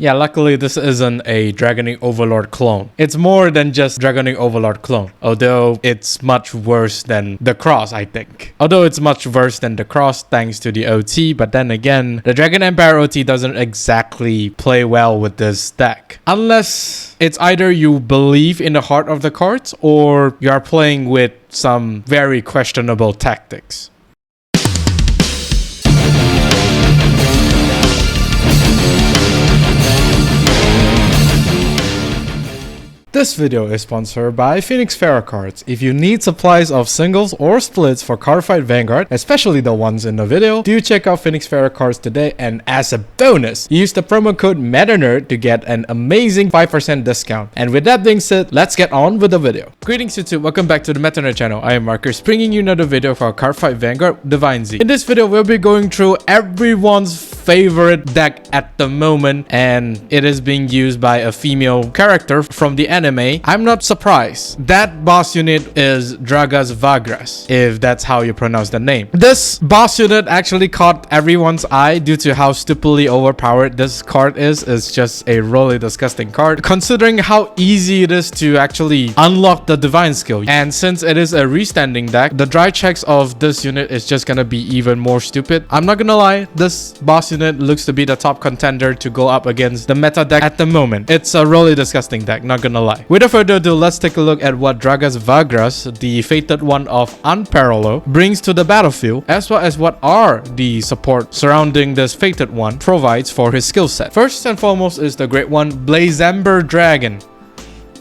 Yeah, luckily this isn't a Dragoning Overlord clone. It's more than just Dragoning Overlord clone, although it's much worse than the cross, I think. Although it's much worse than the cross thanks to the OT, but then again, the Dragon Empire OT doesn't exactly play well with this deck. Unless it's either you believe in the heart of the cards or you are playing with some very questionable tactics. This video is sponsored by Phoenix Pharos cards. If you need supplies of singles or splits for Cardfight Vanguard, especially the ones in the video, do check out Phoenix Pharos cards today, and as a bonus, use the promo code MetaNerd to get an amazing 5% discount. And with that being said, let's get on with the video. Greetings YouTube, welcome back to the MetaNerd channel. I am Marcus, bringing you another video for Cardfight Vanguard Divine Z. In this video, we'll be going through everyone's favorite deck at the moment, and it is being used by a female character from the anime. I'm not surprised. That boss unit is Varga Dragres, if that's how you pronounce the name. This boss unit actually caught everyone's eye due to how stupidly overpowered this card is. It's just a really disgusting card, considering how easy it is to actually unlock the divine skill. And since it is a restanding deck, the dry checks of this unit is just gonna be even more stupid. I'm not gonna lie, this boss unit looks to be the top contender to go up against the meta deck at the moment. It's a really disgusting deck, not gonna lie. Without further ado, let's take a look at what Varga Dragres, the fated one of Unparalleled, brings to the battlefield, as well as what are the support surrounding this fated one provides for his skill set. First and foremost is the great one, Blazember Dragon.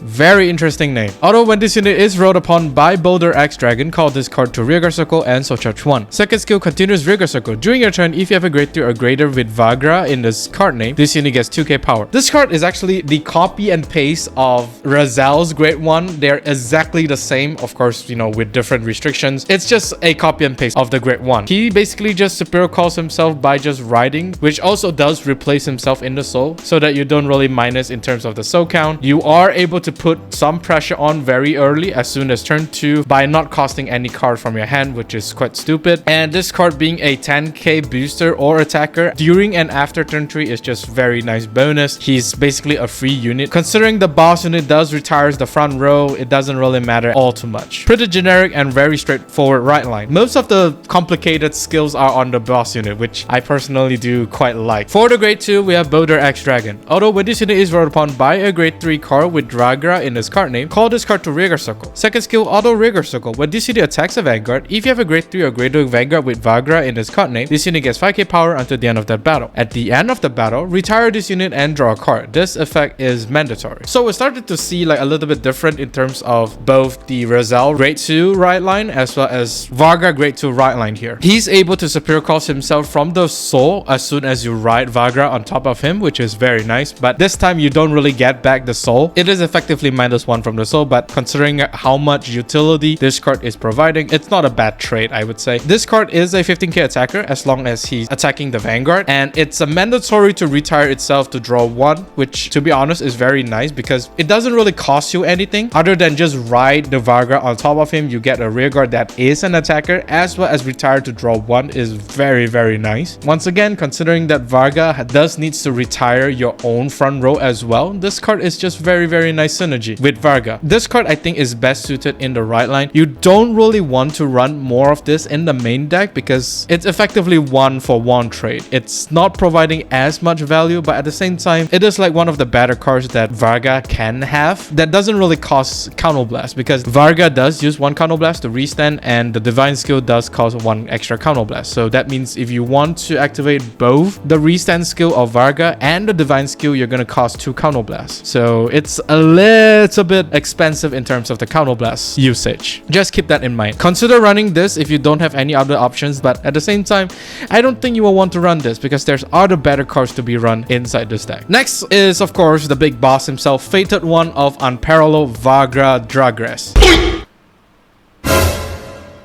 Very interesting name. Although when this unit is rolled upon by Boulder Axe Dragon, call this card to Rearguard Circle and so charge 1. Second skill, continuous Rearguard Circle. During your turn, if you have a grade 3 or greater with Varga in this card name, this unit gets 2k power. This card is actually the copy and paste of Razel's Great One. They're exactly the same, of course, you know, with different restrictions. It's just a copy and paste of the Great One. He basically just superior calls himself by just riding, which also does replace himself in the soul, so that you don't really minus in terms of the soul count. You are able to put some pressure on very early as soon as turn 2 by not costing any card from your hand, which is quite stupid. And this card being a 10k booster or attacker during and after turn 3 is just very nice bonus. He's basically a free unit. Considering the boss unit does retires the front row, it doesn't really matter all too much. Pretty generic and very straightforward Rideline. Most of the complicated skills are on the boss unit, which I personally do quite like. For the grade 2, we have Boulder Axe Dragon. Although when this unit is rolled upon by a grade 3 card with Dragra in this card name, call this card to Rearguard Circle. Second skill, auto Rearguard Circle. When this unit attacks a Vanguard, if you have a grade 3 or greater Vanguard with Varga in this card name, this unit gets 5k power until the end of that battle. At the end of the battle, retire this unit and draw a card. This effect is mandatory. So we started to see like a little bit different in terms of both the Razel grade 2 Rideline as well as Varga grade 2 Rideline here. He's able to superior call himself from the soul as soon as you ride Varga on top of him, which is very nice. But this time you don't really get back the soul. It is effectively -1 from the soul, but considering how much utility this card is providing, it's not a bad trade, I would say. This card is a 15k attacker as long as he's attacking the Vanguard, and it's a mandatory to retire itself to draw 1, which to be honest is very nice because it doesn't really cost you anything other than just ride the Varga on top of him. You get a rearguard that is an attacker as well as retire to draw 1 is very nice. Once again, considering that Varga does needs to retire your own front row as well, this card is just very nice synergy with Varga. This card I think is best suited in the Rideline. You don't really want to run more of this in the main deck because it's effectively 1-for-1 trade. It's not providing as much value, but at the same time, it is like one of the better cards that Varga can have that doesn't really cost Counterblast, because Varga does use 1 Counterblast to restand and the Divine skill does cost 1 extra Counterblast. So that means if you want to activate both the restand skill of Varga and the Divine skill, you're going to cost 2 Counterblasts. So it's a little bit expensive in terms of the Counterblast usage. Just keep that in mind. Consider running this if you don't have any other options, but at the same time, I don't think you will want to run this because there's other better cards to be run inside this deck. Next is, of course, the big boss himself, fated one of Unparalleled, Varga Dragres.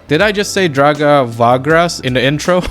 Did I just say Varga Dragres in the intro?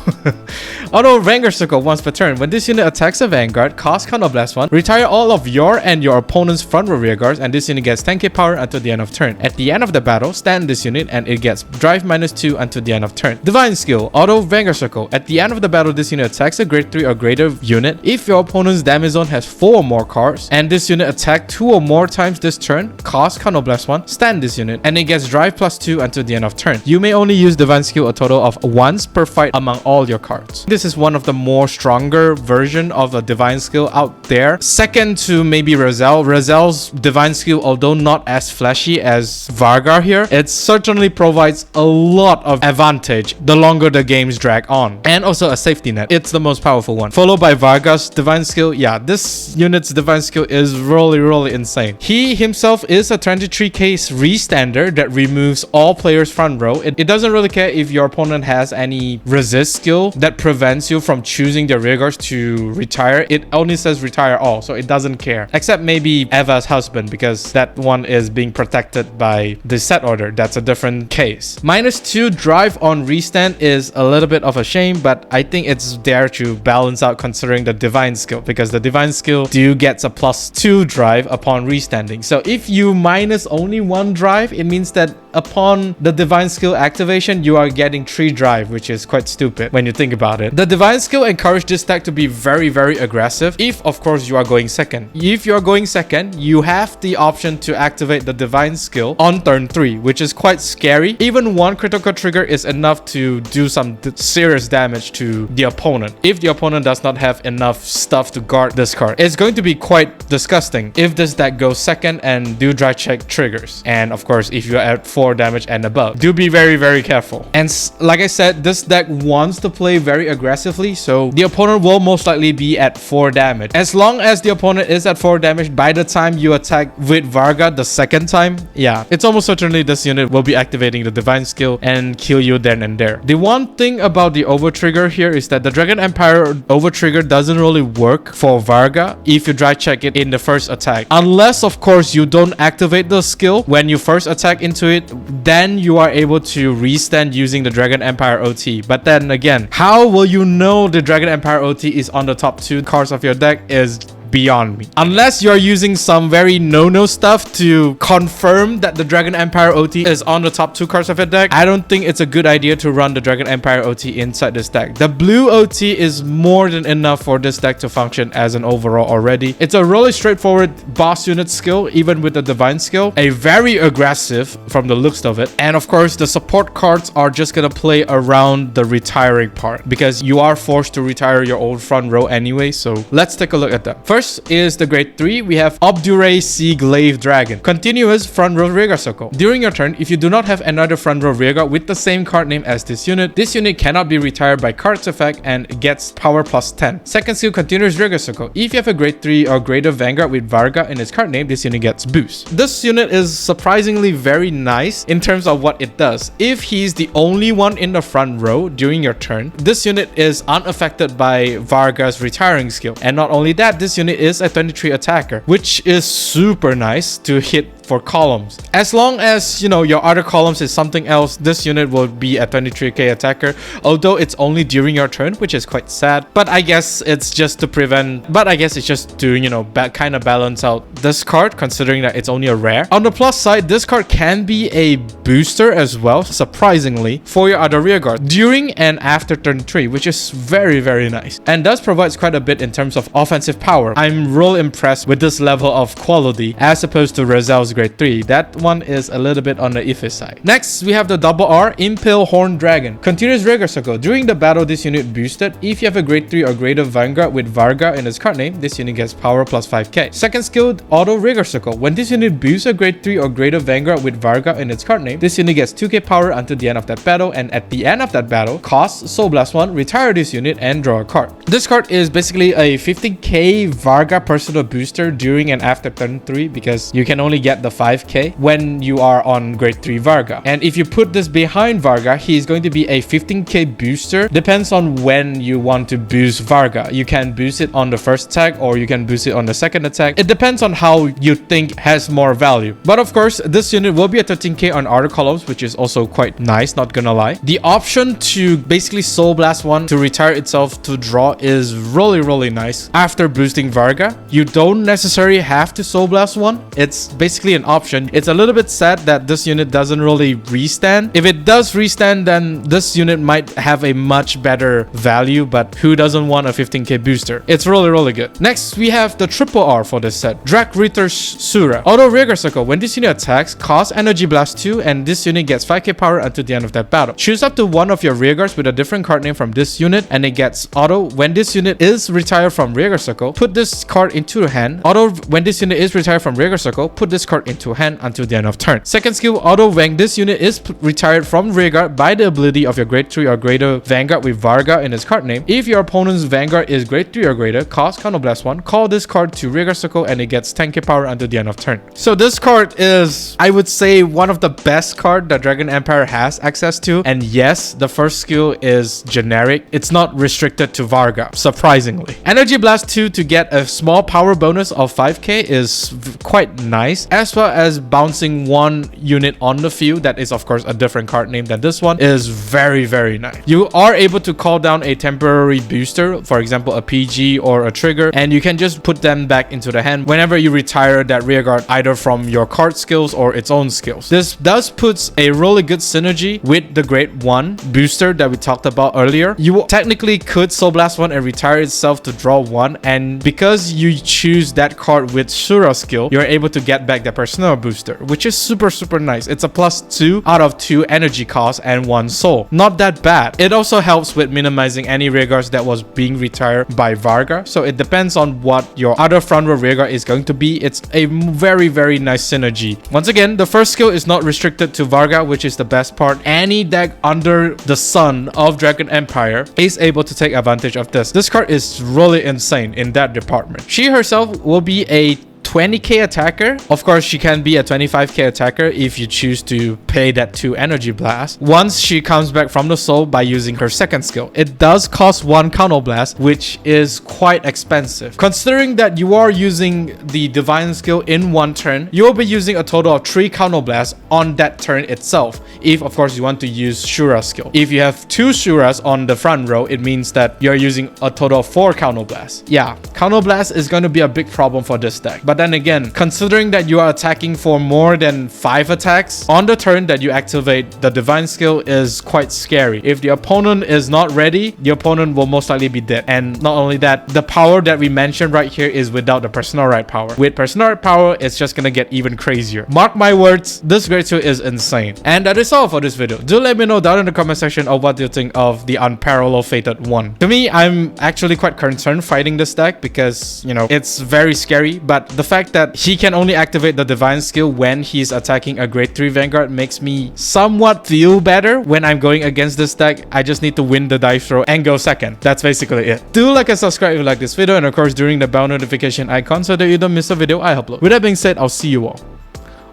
Auto Vanguard Circle once per turn. When this unit attacks a Vanguard, cost Counterblast 1, retire all of your and your opponent's front row rear guards, and this unit gets 10k power until the end of turn. At the end of the battle, stand this unit and it gets drive -2 until the end of turn. Divine Skill, Auto Vanguard Circle. At the end of the battle, this unit attacks a grade 3 or greater unit. If your opponent's damage zone has 4 or more cards, and this unit attacked 2 or more times this turn, cost Counterblast 1, stand this unit, and it gets drive +2 until the end of turn. You may only use Divine Skill a total of once per fight among all your cards. This is one of the more stronger version of a Divine Skill out there. Second to maybe Razel. Razel's Divine Skill, although not as flashy as Varga here, it certainly provides a lot of advantage the longer the games drag on. And also a safety net. It's the most powerful one. Followed by Varga's Divine Skill. Yeah, this unit's Divine Skill is really insane. He himself is a 23k restander that removes all players' front row. It doesn't really care if your opponent has any resist skill that prevents you from choosing their rear guards to retire. It only says retire all, so it doesn't care. Except maybe Eva's husband, because that one is being protected by the set order. That's a different case. -2 drive on restand is a little bit of a shame, but I think it's there to balance out considering the Divine Skill, because the Divine Skill gets a +2 drive upon restanding. So if you minus only 1 drive, it means that upon the Divine Skill activation, you are getting 3 drive, which is quite stupid when you think about it. The Divine Skill encourages this deck to be very aggressive if, of course, you are going second. If you are going second, you have the option to activate the Divine Skill on turn 3, which is quite scary. Even 1 critical trigger is enough to do some serious damage to the opponent if the opponent does not have enough stuff to guard this card. It's going to be quite disgusting if this deck goes second and do dry check triggers. And of course, if you're at 4 damage and above, do be very careful. And like I said, this deck wants to play very aggressively, so the opponent will most likely be at 4 damage. As long as the opponent is at 4 damage by the time you attack with Varga the second time, yeah, it's almost certainly this unit will be activating the Divine Skill and kill you then and there. The one thing about the overtrigger here is that the Dragon Empire overtrigger doesn't really work for Varga if you dry check it in the first attack. Unless, of course, you don't activate the skill when you first attack into it, then you are able to restand using the Dragon Empire OT. But then again, how will you know the Dragon Empire OT is on the top 2 cards of your deck is beyond me. Unless you're using some very no-no stuff to confirm that the Dragon Empire OT is on the top 2 cards of your deck, I don't think it's a good idea to run the Dragon Empire OT inside this deck. The blue OT is more than enough for this deck to function as an overall already. It's a really straightforward boss unit skill, even with the Divine Skill. A very aggressive from the looks of it. And of course, the support cards are just gonna play around the retiring part, because you are forced to retire your old front row anyway. So let's take a look at that. First is the grade 3. We have Obduracy Glaive Dragon. Continuous front row rearguard circle. During your turn, if you do not have another front row rearguard with the same card name as this unit cannot be retired by card's effect and gets power +10. Second skill, continuous rearguard circle. If you have a grade 3 or greater Vanguard with Varga in its card name, this unit gets boost. This unit is surprisingly very nice in terms of what it does. If he's the only one in the front row during your turn, this unit is unaffected by Varga's retiring skill. And not only that, this unit is a 23 attacker, which is super nice to hit for columns. As long as, you know, your other columns is something else, this unit will be a 23k attacker, although it's only during your turn, which is quite sad. But I guess it's just to you know, kind of balance out this card, considering that it's only a rare. On the plus side, this card can be a booster as well, surprisingly, for your other rear guard during and after turn 3, which is very nice, and does provide quite a bit in terms of offensive power. I'm real impressed with this level of quality as opposed to Razel's grade 3. That one is a little bit on the iffy side. Next, we have the double R Impale Horn Dragon. Continuous rearguard circle. During the battle, this unit boosted. If you have a grade 3 or greater Vanguard with Varga in its card name, this unit gets power +5k. Second skill, auto rearguard circle. When this unit boosts a grade 3 or greater Vanguard with Varga in its card name, this unit gets 2k power until the end of that battle, and at the end of that battle, cost Soul Blast 1, retire this unit and draw a card. This card is basically a 15k Varga personal booster during and after turn 3, because you can only get get the 5k when you are on grade 3 Varga. And if you put this behind Varga, he's going to be a 15k booster. Depends on when you want to boost Varga. You can boost it on the first attack or you can boost it on the second attack. It depends on how you think has more value. But of course, this unit will be a 13k on auto columns, which is also quite nice, not gonna lie. The option to basically Soul Blast one to retire itself to draw is really nice. After boosting Varga, you don't necessarily have to Soul Blast one. It's basically an option. It's a little bit sad that this unit doesn't really restand. If it does restand, then this unit might have a much better value, but who doesn't want a 15k booster? It's really good. Next, we have the triple R for this set. Dragritter Shuura. Auto Rearguard Circle. When this unit attacks, cost Energy Blast 2 and this unit gets 5k power until the end of that battle. Choose up to one of your rearguards with a different card name from this unit and it gets auto. When this unit is retired from Rearguard Circle, put this card into your hand. Auto when this unit is retired from Rearguard Circle, put this card into hand until the end of turn. Second skill, auto when this unit is retired from Rearguard by the ability of your grade 3 or greater Vanguard with Varga in its card name. If your opponent's Vanguard is grade 3 or greater, cost Counterblast 1, call this card to Rearguard Circle and it gets 10k power until the end of turn. So this card is, I would say, one of the best card that Dragon Empire has access to. And yes, the first skill is generic. It's not restricted to Varga, surprisingly. Energy Blast 2 to get a small power bonus of 5k is quite nice, as well as bouncing one unit on the field that is of course a different card name than this one is very nice. You are able to call down a temporary booster, for example a PG or a trigger, and you can just put them back into the hand whenever you retire that rearguard either from your card skills or its own skills. This does puts a really good synergy with the grade 1 booster that we talked about earlier. You technically could Soul Blast 1 and retire itself to draw 1, and because you choose that card with Shuura skill, you're able to get back the personnel booster, which is super nice. It's a +2 out of 2 energy cost and 1 soul. Not that bad. It also helps with minimizing any rearguards that was being retired by Varga, so it depends on what your other front row rearguard is going to be. It's a very nice synergy. Once again, the first skill is not restricted to Varga, which is the best part. Any deck under the sun of Dragon Empire is able to take advantage of this. This card is really insane in that department. She herself will be a 20k attacker. Of course, she can be a 25k attacker if you choose to pay that 2 energy blast once she comes back from the soul by using her second skill. It does cost 1 counter blast, which is quite expensive. Considering that you are using the divine skill in 1 turn, you will be using a total of 3 counter blasts on that turn itself, if of course you want to use Shuura skill. If you have 2 Shuuras on the front row, it means that you're using a total of 4 counter blasts. Yeah, counter blast is going to be a big problem for this deck. But then again, considering that you are attacking for more than 5 attacks on the turn that you activate the divine skill is quite scary. If the opponent is not ready, the opponent will most likely be dead. And not only that, the power that we mentioned right here is without the personal right power. With personal right power, it's just gonna get even crazier. Mark my words, this grade 2 is insane. And that is all for this video. Do let me know down in the comment section of what you think of the Unparalleled Fated 1. To me, I'm actually quite concerned fighting this deck because, you know, it's very scary, but the fact that he can only activate the divine skill when he's attacking a grade 3 Vanguard makes me somewhat feel better when I'm going against this deck. I just need to win the dice throw and go second. That's basically it. Do like and subscribe if you like this video, and of course during the bell notification icon so that you don't miss a video I upload. With that being said, I'll see you all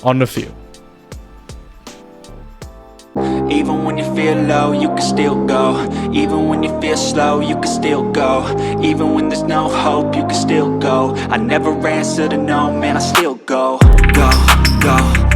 on the field. Even when you feel low, you can still go. Even when you feel slow, you can still go. Even when there's no hope, you can still go. I never answer to no, man, I still go. Go, go.